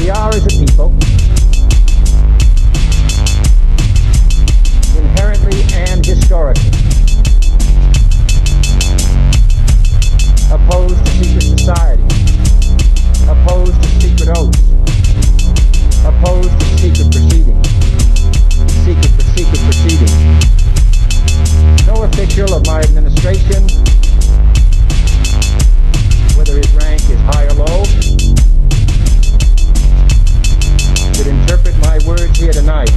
We are, as a people, inherently and historically opposed to secret society, opposed to secret oaths, opposed to secret proceedings, secret proceedings. No official of my administration, whether his rank is high or low, should interpret my words here tonight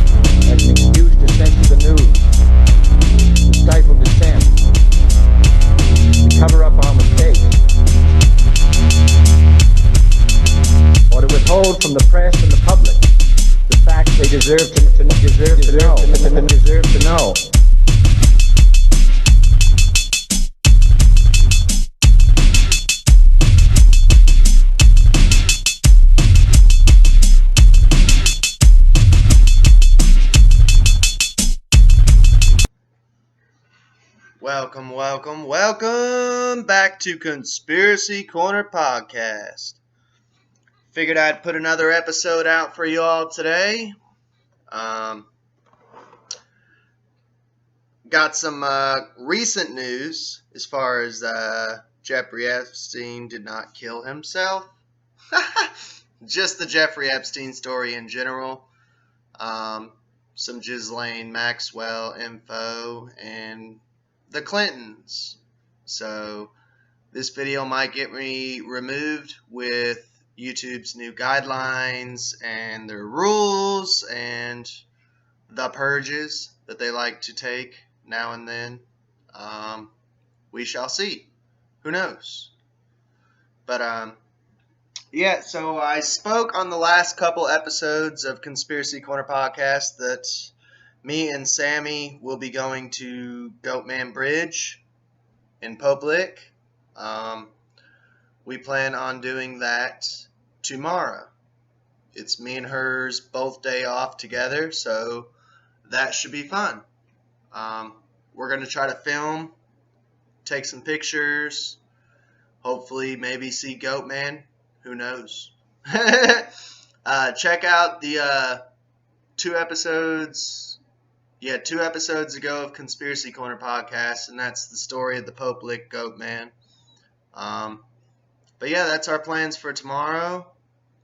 as an excuse to censor the news, to stifle dissent, to cover up our mistakes, or to withhold from the press and the public the facts they deserve to know. Welcome back to Conspiracy Corner Podcast. Figured I'd put another episode out for you all today. Got some recent news as far as Jeffrey Epstein did not kill himself. Just the Jeffrey Epstein story in general. Some Ghislaine Maxwell info and the Clintons. So this video might get me removed with YouTube's new guidelines and their rules and the purges that they like to take now and then. We shall see. Who knows? But yeah, so I spoke on the last couple episodes of Conspiracy Corner Podcast that me and Sammy will be going to Goatman Bridge in public. We plan on doing that tomorrow. It's me and hers both day off together, so that should be fun. We're going to try to film, take some pictures, hopefully maybe see Goatman. Who knows? Check out the 2 episodes ago of Conspiracy Corner Podcast, and that's the story of the Pope Lick Goat Man. But yeah, that's our plans for tomorrow.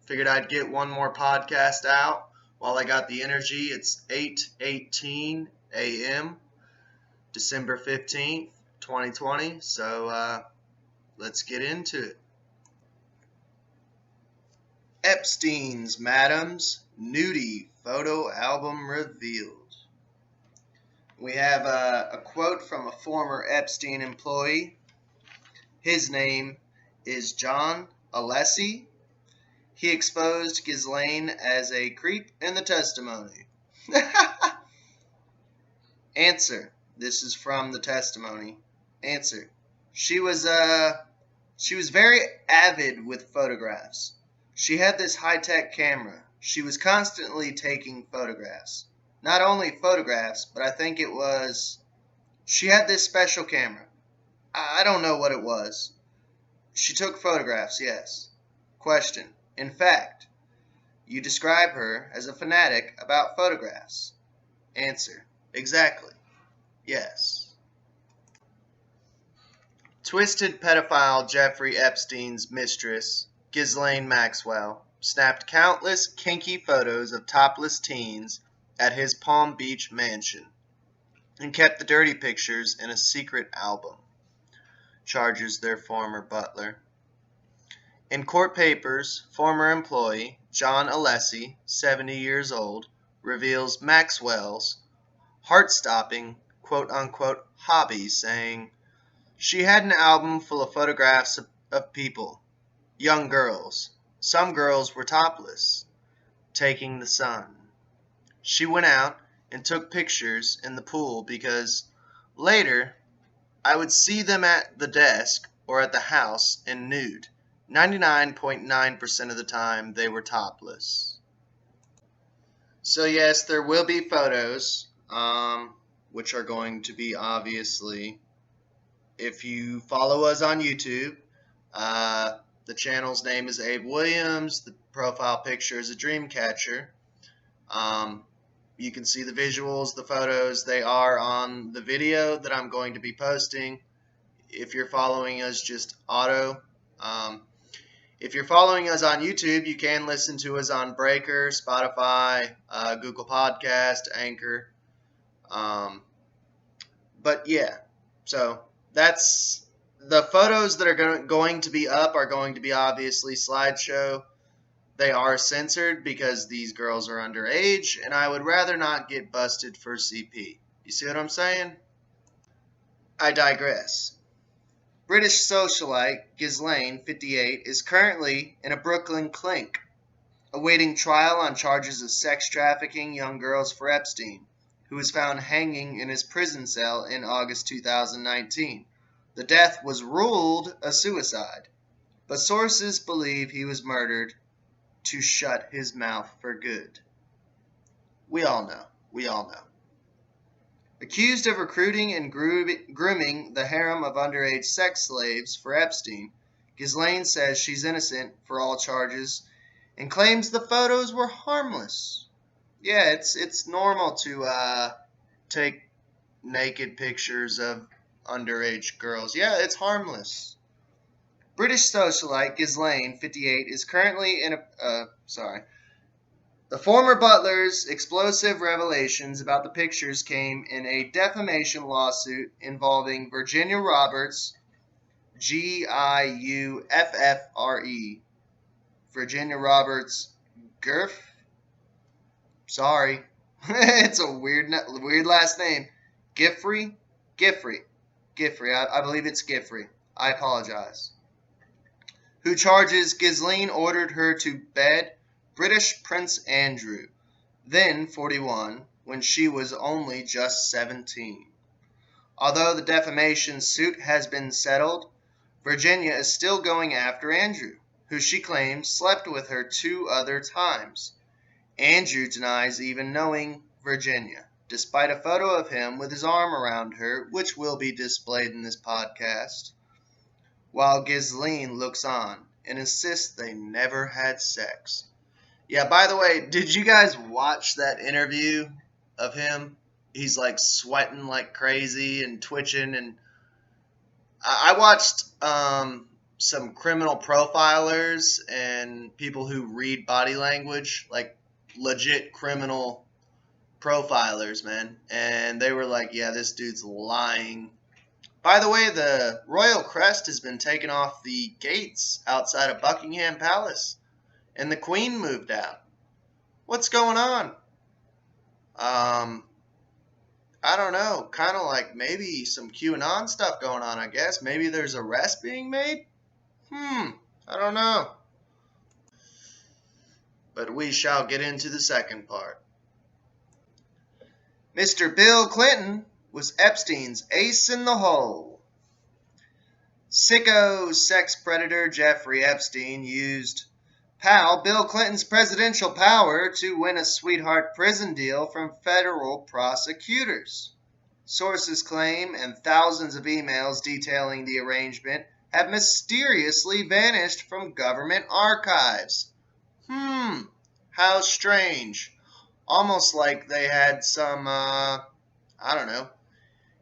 Figured I'd get one more podcast out while I got the energy. It's 8:18 a.m., December 15th, 2020. So let's get into it. Epstein's Madam's Nude Photo Album Revealed. We have a quote from a former Epstein employee. His name is John Alessi. He exposed Ghislaine as a creep in the testimony. Answer. This is from the testimony. Answer. She was very avid with photographs. She had this high-tech camera. She was constantly taking photographs. Not only photographs, but I think she had this special camera. I don't know what it was. She took photographs, yes. Question. In fact, you describe her as a fanatic about photographs. Answer. Exactly. Yes. Twisted pedophile Jeffrey Epstein's mistress, Ghislaine Maxwell, snapped countless kinky photos of topless teens at his Palm Beach mansion and kept the dirty pictures in a secret album, charges their former butler. In court papers, former employee John Alessi, 70 years old, reveals Maxwell's heart-stopping, quote-unquote, hobby, saying, "She had an album full of photographs of people, young girls. Some girls were topless, taking the sun. She went out and took pictures in the pool because later I would see them at the desk or at the house in nude. 99.9% of the time they were topless." So yes, there will be photos, which are going to be obviously, if you follow us on YouTube, The channel's name is Abe Williams. The profile picture is a dream catcher. You can see the visuals, the photos. They are on the video that I'm going to be posting. If you're following us, just auto. If you're following us on YouTube, you can listen to us on Breaker, Spotify, Google Podcast, Anchor. But yeah, so that's the photos that are going to be up are going to be obviously slideshow. They are censored because these girls are underage, and I would rather not get busted for CP. You see what I'm saying? I digress. British socialite Ghislaine, 58, is currently in a Brooklyn clink, awaiting trial on charges of sex trafficking young girls for Epstein, who was found hanging in his prison cell in August 2019. The death was ruled a suicide, but sources believe he was murdered to shut his mouth for good. We all know. Accused of recruiting and grooming the harem of underage sex slaves for Epstein, Ghislaine says she's innocent for all charges and claims the photos were harmless. Yeah, it's normal to take naked pictures of underage girls. Yeah, it's harmless. British socialite Ghislaine, 58, is currently in The former butler's explosive revelations about the pictures came in a defamation lawsuit involving Virginia Roberts, Giuffre, Virginia Roberts Gerf. Sorry, it's a weird last name. Giuffre. I believe it's Giuffre. I apologize. Who charges Ghislaine ordered her to bed British Prince Andrew, then 41, when she was only just 17. Although the defamation suit has been settled, Virginia is still going after Andrew, who she claims slept with her 2 other times. Andrew denies even knowing Virginia, despite a photo of him with his arm around her, which will be displayed in this podcast, while Ghislaine looks on and insists they never had sex. Yeah, by the way, did you guys watch that interview of him? He's like sweating like crazy and twitching. And I watched some criminal profilers and people who read body language, like legit criminal profilers, man. And they were like, yeah, this dude's lying. By the way, the royal crest has been taken off the gates outside of Buckingham Palace, and the Queen moved out. What's going on? I don't know. Kind of like maybe some QAnon stuff going on, I guess. Maybe there's arrests being made? I don't know. But we shall get into the second part. Mr. Bill Clinton was Epstein's ace in the hole. Sicko sex predator Jeffrey Epstein used pal Bill Clinton's presidential power to win a sweetheart prison deal from federal prosecutors. Sources claim, and thousands of emails detailing the arrangement have mysteriously vanished from government archives. How strange. Almost like they had some,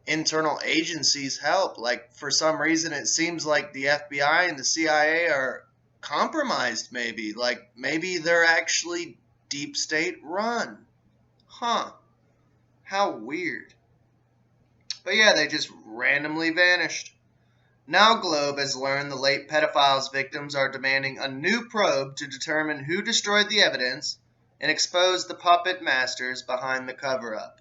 internal agencies help. Like, for some reason, it seems like the FBI and the CIA are compromised, maybe. Like, maybe they're actually deep state run. How weird. But yeah, they just randomly vanished. Now Globe has learned the late pedophile's victims are demanding a new probe to determine who destroyed the evidence and expose the puppet masters behind the cover-up.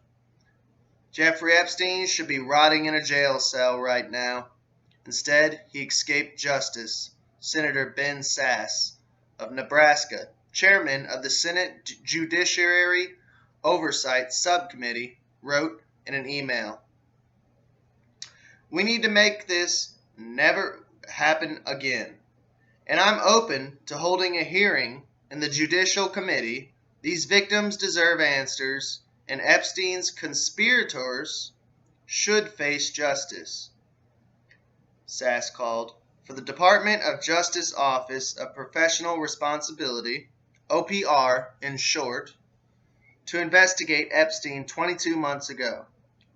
Jeffrey Epstein should be rotting in a jail cell right now. Instead, he escaped justice. Senator Ben Sasse of Nebraska, chairman of the Senate Judiciary Oversight Subcommittee, wrote in an email, "We need to make this never happen again, and I'm open to holding a hearing in the Judicial Committee. These victims deserve answers, and Epstein's conspirators should face justice," Sasse called for the Department of Justice Office of Professional Responsibility, OPR in short, to investigate Epstein 22 months ago,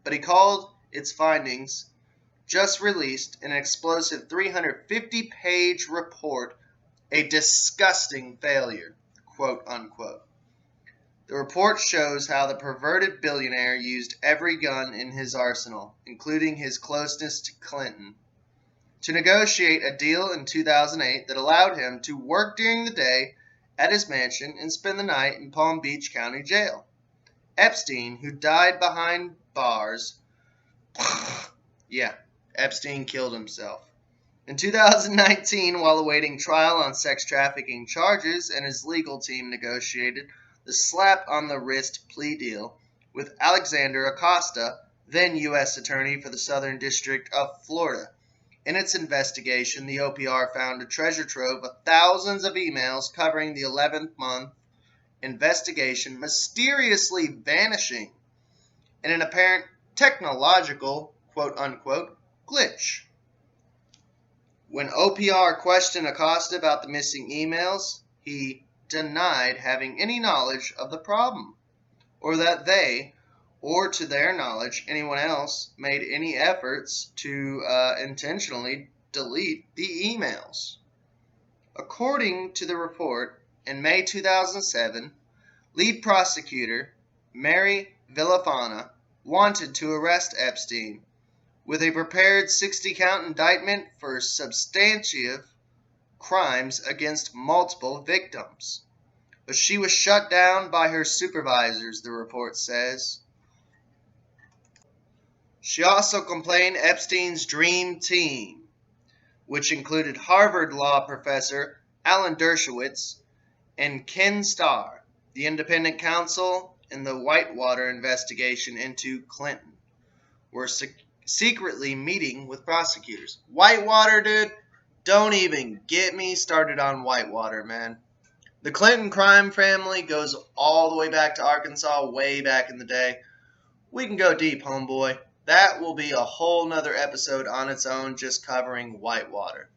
but he called its findings, just released in an explosive 350-page report, a disgusting failure, quote unquote. The report shows how the perverted billionaire used every gun in his arsenal, including his closeness to Clinton, to negotiate a deal in 2008 that allowed him to work during the day at his mansion and spend the night in Palm Beach County Jail. Epstein, who died behind bars, Epstein killed himself. In 2019, while awaiting trial on sex trafficking charges, and his legal team negotiated the slap-on-the-wrist plea deal with Alexander Acosta, then U.S. Attorney for the Southern District of Florida. In its investigation, the OPR found a treasure trove of thousands of emails covering the 11th-month investigation mysteriously vanishing in an apparent technological, quote-unquote, glitch. When OPR questioned Acosta about the missing emails, he denied having any knowledge of the problem, or that they, or to their knowledge, anyone else, made any efforts to intentionally delete the emails. According to the report, in May 2007, lead prosecutor Mary Villafana wanted to arrest Epstein with a prepared 60-count indictment for substantive crimes against multiple victims. But she was shut down by her supervisors, the report says. She also complained Epstein's dream team, which included Harvard law professor Alan Dershowitz and Ken Starr, the independent counsel in the Whitewater investigation into Clinton, were secretly meeting with prosecutors. Whitewater, dude, don't even get me started on Whitewater, man. The Clinton crime family goes all the way back to Arkansas, way back in the day. We can go deep, homeboy. That will be a whole nother episode on its own, just covering Whitewater.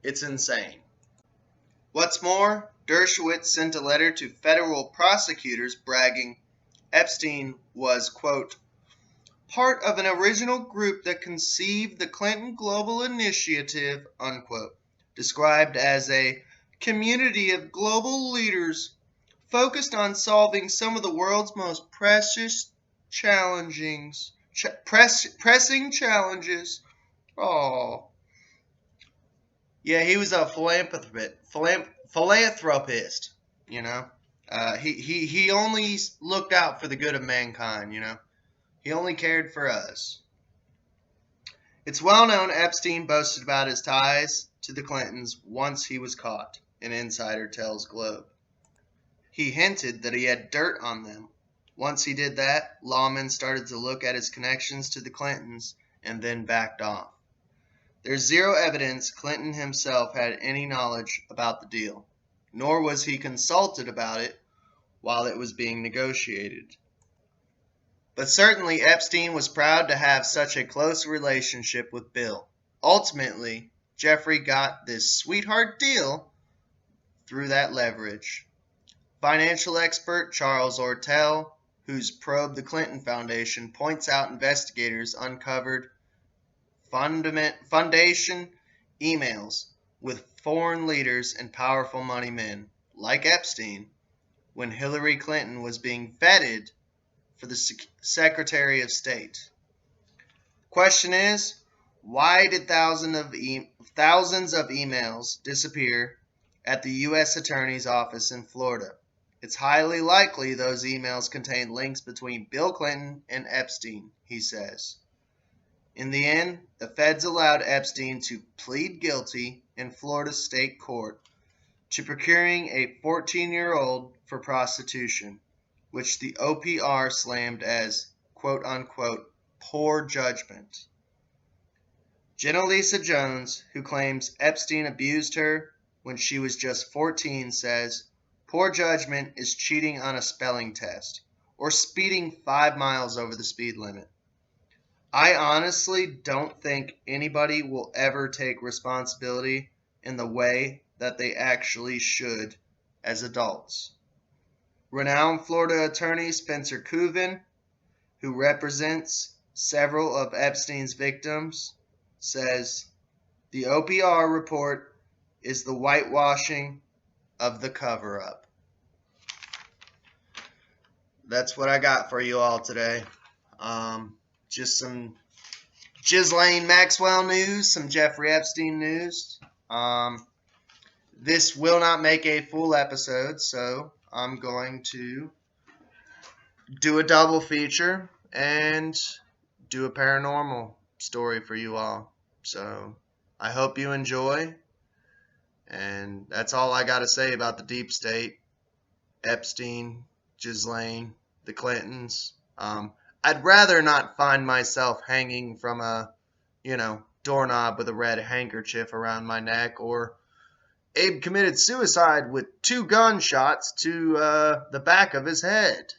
It's insane. What's more, Dershowitz sent a letter to federal prosecutors bragging Epstein was, quote, part of an original group that conceived the Clinton Global Initiative, unquote, described as a community of global leaders focused on solving some of the world's most pressing challenges. Oh, yeah, he was a philanthropist. You know, he only looked out for the good of mankind. You know, he only cared for us. It's well known Epstein boasted about his ties to the Clintons once he was caught, an insider tells Globe. He hinted that he had dirt on them. Once he did that, lawmen started to look at his connections to the Clintons and then backed off. There's zero evidence Clinton himself had any knowledge about the deal, nor was he consulted about it while it was being negotiated. But certainly Epstein was proud to have such a close relationship with Bill. Ultimately, Jeffrey got this sweetheart deal through that leverage. Financial expert Charles Ortel, who's probed the Clinton Foundation, points out investigators uncovered foundation emails with foreign leaders and powerful money men, like Epstein, when Hillary Clinton was being vetted for the Secretary of State. Question is, why did thousands of emails disappear at the U.S. Attorney's Office in Florida? It's highly likely those emails contain links between Bill Clinton and Epstein, he says. In the end, the feds allowed Epstein to plead guilty in Florida state court to procuring a 14-year-old for prostitution, which the OPR slammed as, quote-unquote, poor judgment. Jenna Lisa Jones, who claims Epstein abused her when she was just 14, says, poor judgment is cheating on a spelling test or speeding 5 miles over the speed limit. I honestly don't think anybody will ever take responsibility in the way that they actually should as adults. Renowned Florida attorney Spencer Coven, who represents several of Epstein's victims, says the OPR report is the whitewashing of the cover up. That's what I got for you all today. Just some Ghislaine Maxwell news, some Jeffrey Epstein news. This will not make a full episode, so I'm going to do a double feature and do a paranormal story for you all. So I hope you enjoy. And that's all I got to say about the deep state, Epstein, Ghislaine, the Clintons. I'd rather not find myself hanging from a, doorknob with a red handkerchief around my neck, or Abe committed suicide with 2 gunshots to the back of his head,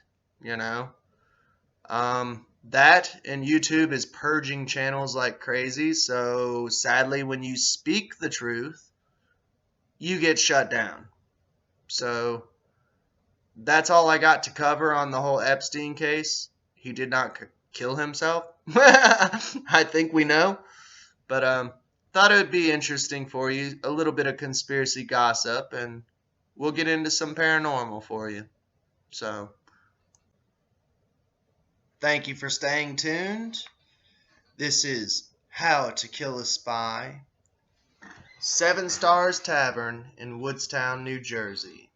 That and YouTube is purging channels like crazy, so sadly when you speak the truth, you get shut down. So that's all I got to cover on the whole Epstein case. He did not kill himself. I think we know. But thought it would be interesting for you. A little bit of conspiracy gossip, and we'll get into some paranormal for you. So thank you for staying tuned. This is How to Kill a Spy. 7 Stars Tavern in Woodstown, New Jersey.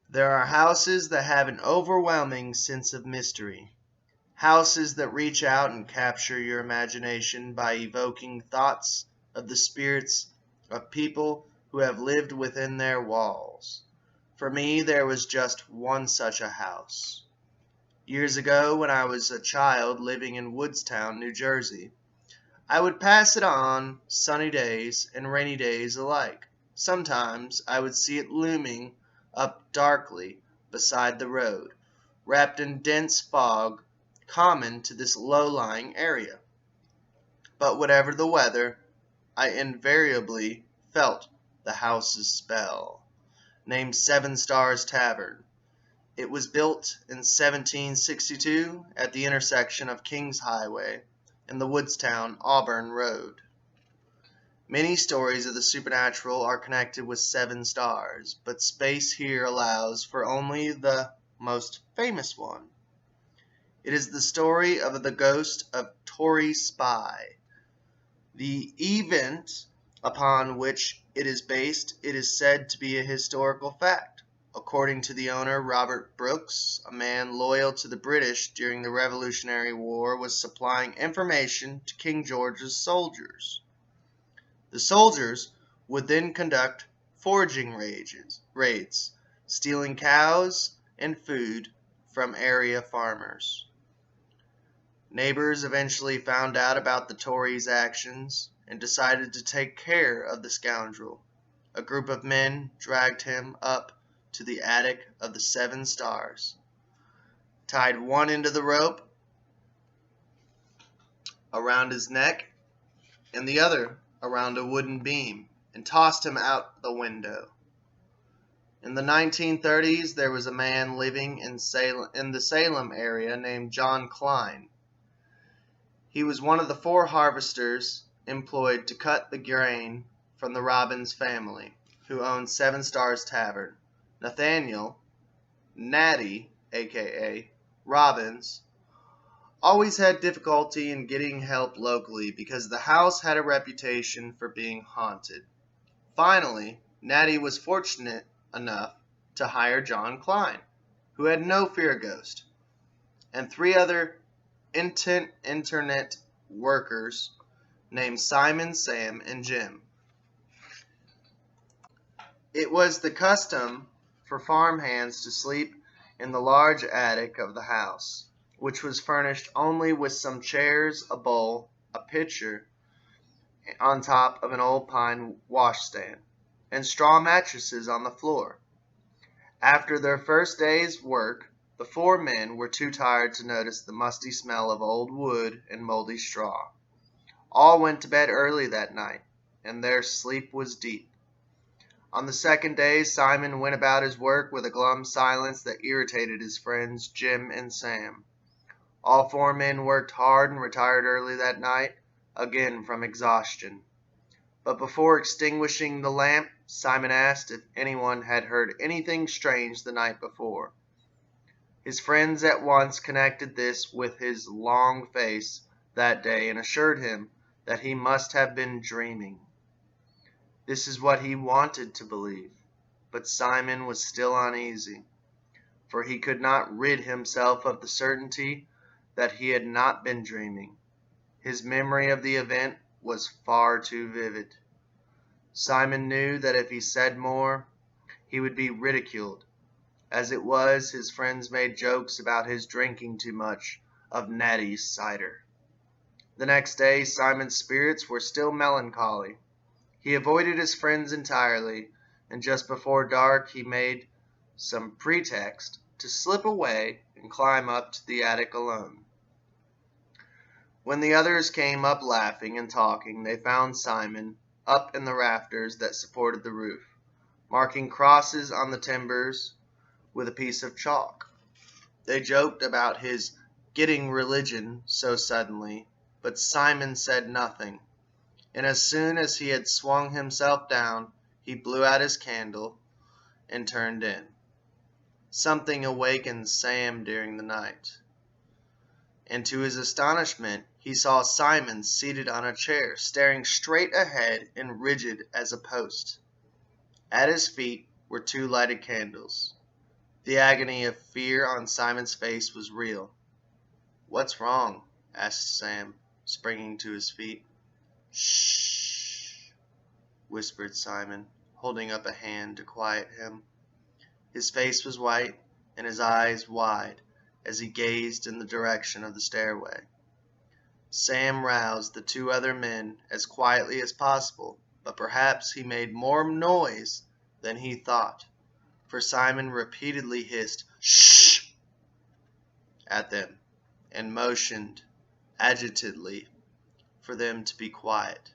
There are houses that have an overwhelming sense of mystery. Houses that reach out and capture your imagination by evoking thoughts of the spirits of people who have lived within their walls. For me, there was just one such a house. Years ago, when I was a child living in Woodstown, New Jersey, I would pass it on sunny days and rainy days alike. Sometimes I would see it looming up darkly beside the road, wrapped in dense fog common to this low-lying area. But whatever the weather, I invariably felt the house's spell. Named 7 Stars Tavern. It was built in 1762 at the intersection of Kings Highway and the Woodstown Auburn Road. Many stories of the supernatural are connected with 7 stars, but space here allows for only the most famous one. It is the story of the ghost of Tory Spy. The event upon which it is based, it is said to be a historical fact. According to the owner, Robert Brooks, a man loyal to the British during the Revolutionary War, was supplying information to King George's soldiers. The soldiers would then conduct foraging raids, stealing cows and food from area farmers. Neighbors eventually found out about the Tories' actions and decided to take care of the scoundrel. A group of men dragged him up to the attic of the 7 Stars, tied one end of the rope around his neck and the other around a wooden beam, and tossed him out the window. In the 1930s, there was a man living in the Salem area named John Klein. He was one of the 4 harvesters employed to cut the grain from the Robbins family, who owned 7 Stars Tavern. Nathaniel, Natty, aka Robbins, always had difficulty in getting help locally because the house had a reputation for being haunted. Finally, Natty was fortunate enough to hire John Klein, who had no fear of ghosts, and 3 other internet workers named Simon, Sam, and Jim. It was the custom for farmhands to sleep in the large attic of the house, which was furnished only with some chairs, a bowl, a pitcher on top of an old pine washstand, and straw mattresses on the floor. After their first day's work, The four men were too tired to notice the musty smell of old wood and moldy straw. All went to bed early that night, and their sleep was deep. On the second day, Simon went about his work with a glum silence that irritated his friends Jim and Sam. All four men worked hard and retired early that night, again from exhaustion. But before extinguishing the lamp, Simon asked if anyone had heard anything strange the night before. His friends at once connected this with his long face that day and assured him that he must have been dreaming. This is what he wanted to believe, but Simon was still uneasy, for he could not rid himself of the certainty that he had not been dreaming. His memory of the event was far too vivid. Simon knew that if he said more, he would be ridiculed. As it was, his friends made jokes about his drinking too much of Natty's cider. The next day, Simon's spirits were still melancholy. He avoided his friends entirely, and just before dark he made some pretext to slip away and climb up to the attic alone. When the others came up laughing and talking, they found Simon up in the rafters that supported the roof, marking crosses on the timbers with a piece of chalk. They joked about his getting religion so suddenly, but Simon said nothing, and as soon as he had swung himself down, he blew out his candle and turned in. Something awakened Sam during the night, and to his astonishment, he saw Simon seated on a chair, staring straight ahead and rigid as a post. At his feet were two lighted candles. The agony of fear on Simon's face was real. "What's wrong?" asked Sam, springing to his feet. "Shh," whispered Simon, holding up a hand to quiet him. His face was white and his eyes wide as he gazed in the direction of the stairway. Sam roused the two other men as quietly as possible, but perhaps he made more noise than he thought, for Simon repeatedly hissed "shh" at them and motioned agitatedly for them to be quiet.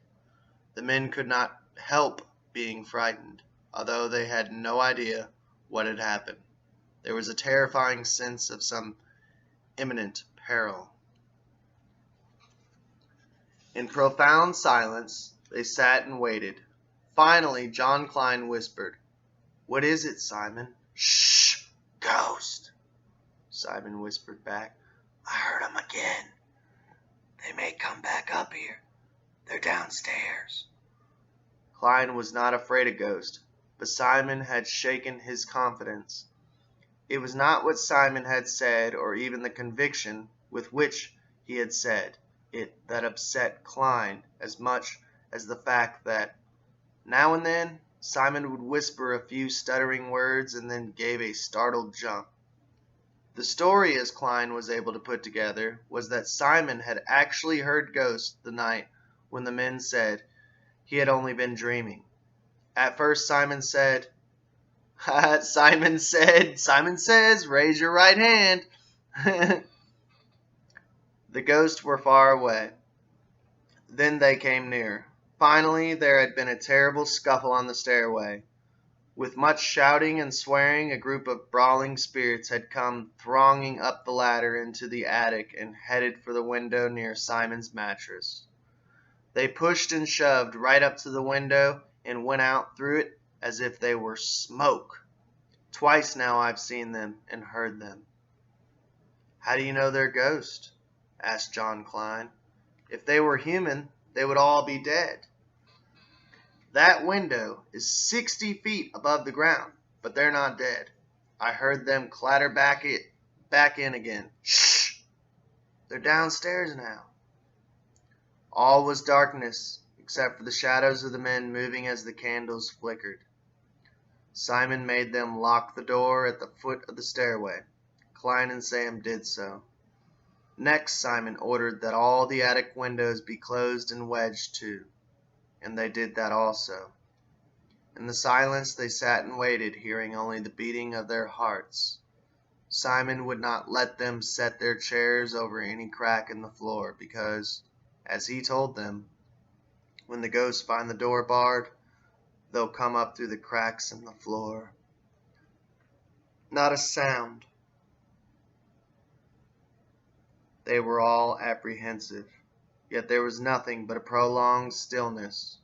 The men could not help being frightened, although they had no idea what had happened. There was a terrifying sense of some imminent peril. In profound silence, they sat and waited. Finally, John Klein whispered, "What is it, Simon?" "Shh! Ghost!" Simon whispered back. "I heard 'em again. They may come back up here. They're downstairs." Klein was not afraid of ghosts, but Simon had shaken his confidence. It was not what Simon had said, or even the conviction with which he had said it, that upset Klein as much as the fact that now and then Simon would whisper a few stuttering words and then gave a startled jump. The story, as Klein was able to put together, was that Simon had actually heard ghosts the night when the men said he had only been dreaming. At first Simon said, Simon says, raise your right hand. The ghosts were far away. Then they came near. Finally, there had been a terrible scuffle on the stairway. With much shouting and swearing, a group of brawling spirits had come thronging up the ladder into the attic and headed for the window near Simon's mattress. They pushed and shoved right up to the window and went out through it as if they were smoke. Twice now I've seen them and heard them. "How do you know they're ghosts?" asked John Klein. "If they were human, they would all be dead. That window is 60 feet above the ground, but they're not dead. I heard them clatter back in again. Shh! They're downstairs now." All was darkness, except for the shadows of the men moving as the candles flickered. Simon made them lock the door at the foot of the stairway. Klein and Sam did so. Next, Simon ordered that all the attic windows be closed and wedged to, and they did that also. In the silence they sat and waited, hearing only the beating of their hearts. Simon would not let them set their chairs over any crack in the floor because, as he told them, when the ghosts find the door barred, they'll come up through the cracks in the floor. Not a sound. They were all apprehensive, yet there was nothing but a prolonged stillness.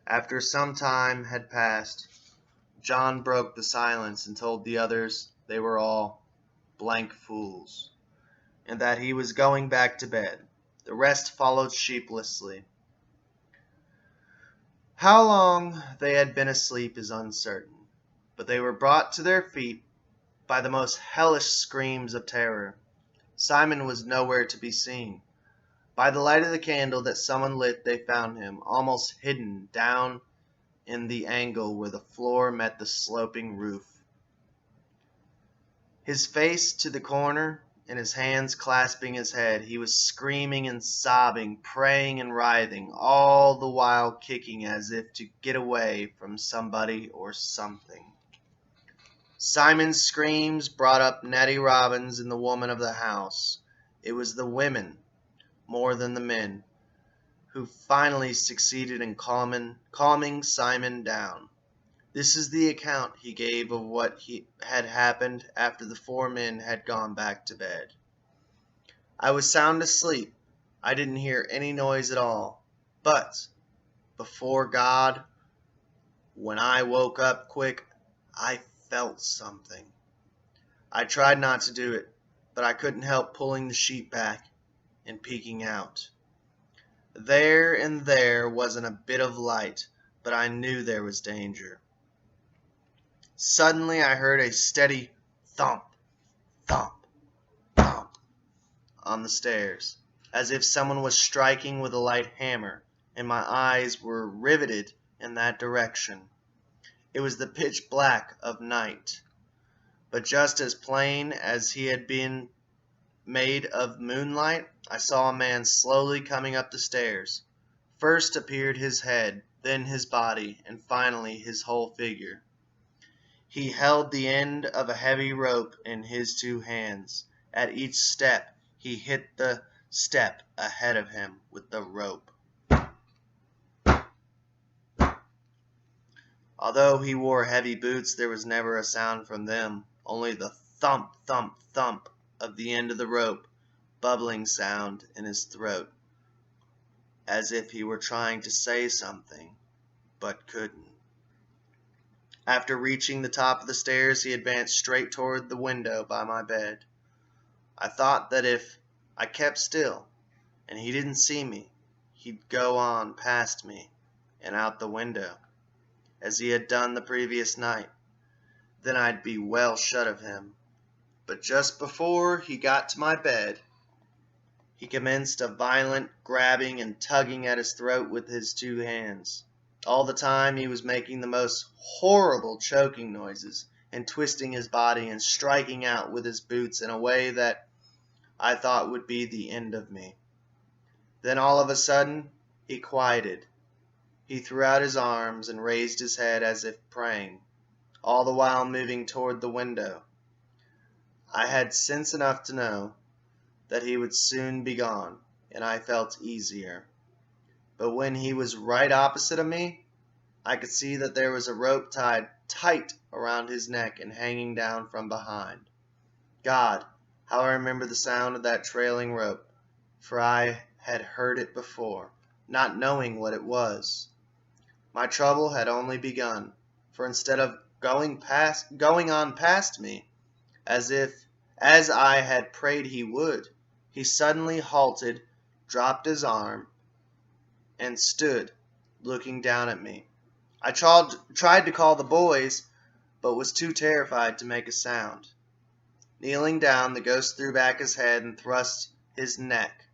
After some time had passed, John broke the silence and told the others they were all blank fools, and that he was going back to bed. The rest followed sheepishly. How long they had been asleep is uncertain, but they were brought to their feet by the most hellish screams of terror. Simon was nowhere to be seen. By the light of the candle that someone lit, they found him, almost hidden down in the angle where the floor met the sloping roof. His face to the corner, and his hands clasping his head, he was screaming and sobbing, praying and writhing, all the while kicking as if to get away from somebody or something. Simon's screams brought up Nettie Robbins and the woman of the house. It was the women, more than the men, who finally succeeded in calming Simon down. This is the account he gave of what had happened after the 4 men had gone back to bed. I was sound asleep. I didn't hear any noise at all. But, before God, when I woke up quick, I felt something. I tried not to do it, but I couldn't help pulling the sheet back and peeking out. There wasn't a bit of light, but I knew there was danger. Suddenly I heard a steady thump, thump, thump on the stairs, as if someone was striking with a light hammer, and my eyes were riveted in that direction. It was the pitch black of night, but just as plain as he had been made of moonlight, I saw a man slowly coming up the stairs. First appeared his head, then his body, and finally his whole figure. He held the end of a heavy rope in his 2 hands. At each step, he hit the step ahead of him with the rope. Although he wore heavy boots, there was never a sound from them, only the thump, thump, thump of the end of the rope, bubbling sound in his throat, as if he were trying to say something, but couldn't. After reaching the top of the stairs, he advanced straight toward the window by my bed. I thought that if I kept still, and he didn't see me, he'd go on past me and out the window, as he had done the previous night. Then I'd be well shut of him. But just before he got to my bed, he commenced a violent grabbing and tugging at his throat with his 2 hands. All the time he was making the most horrible choking noises and twisting his body and striking out with his boots in a way that I thought would be the end of me. Then all of a sudden he quieted. He threw out his arms and raised his head as if praying, all the while moving toward the window. I had sense enough to know that he would soon be gone, and I felt easier. But when he was right opposite of me, I could see that there was a rope tied tight around his neck and hanging down from behind. God, how I remember the sound of that trailing rope, for I had heard it before, not knowing what it was. My trouble had only begun, for instead of going on past me, as I had prayed he would, he suddenly halted, dropped his arm, and stood looking down at me. I tried to call the boys, but was too terrified to make a sound. Kneeling down, the ghost threw back his head and thrust his neck,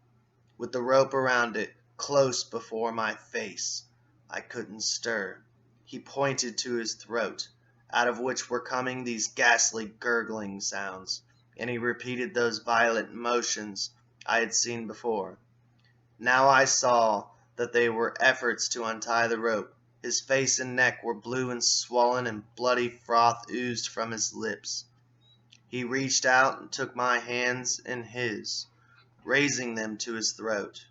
with the rope around it, close before my face. I couldn't stir. He pointed to his throat, out of which were coming these ghastly gurgling sounds, and he repeated those violent motions I had seen before. Now I saw that they were efforts to untie the rope. His face and neck were blue and swollen, and bloody froth oozed from his lips. He reached out and took my hands in his, raising them to his throat.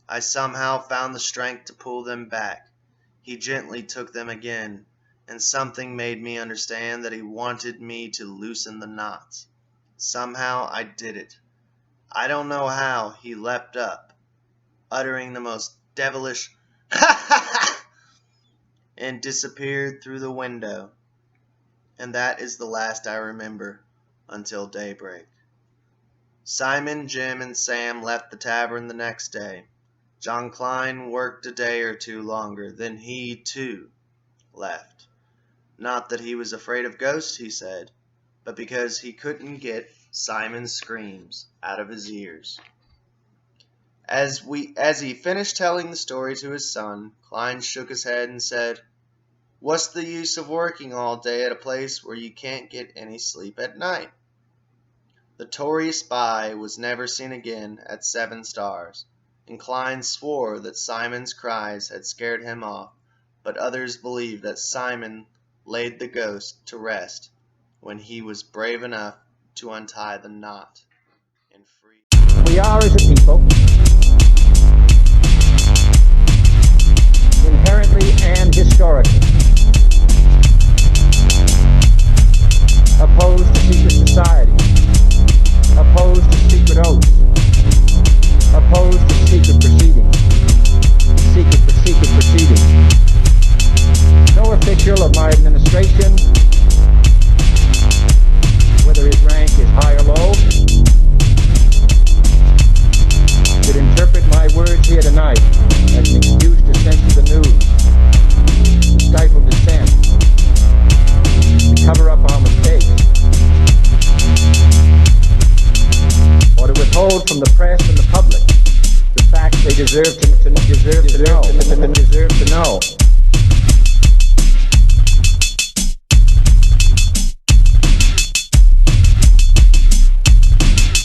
I somehow found the strength to pull them back. He gently took them again, and something made me understand that he wanted me to loosen the knots. Somehow I did it. I don't know how. He leapt up, uttering the most devilish "ha ha ha," and disappeared through the window. And that is the last I remember until daybreak. Simon, Jim, and Sam left the tavern the next day. John Klein worked a day or two longer, then he, too, left. Not that he was afraid of ghosts, he said, but because he couldn't get Simon's screams out of his ears. As he finished telling the story to his son, Klein shook his head and said, "What's the use of working all day at a place where you can't get any sleep at night?" The Tory spy was never seen again at 7 Stars, and Klein swore that Simon's cries had scared him off, but others believe that Simon laid the ghost to rest when he was brave enough to untie the knot and free. We are, as a people, inherently and historically opposed to secret society, opposed to secret oaths, opposed to secret proceedings, secret proceedings. No official of my administration, whether his rank is high or low, should interpret my words here tonight as an excuse to censor the news, to stifle dissent, to cover up our mistakes, or to withhold from the press and the public the facts they deserve to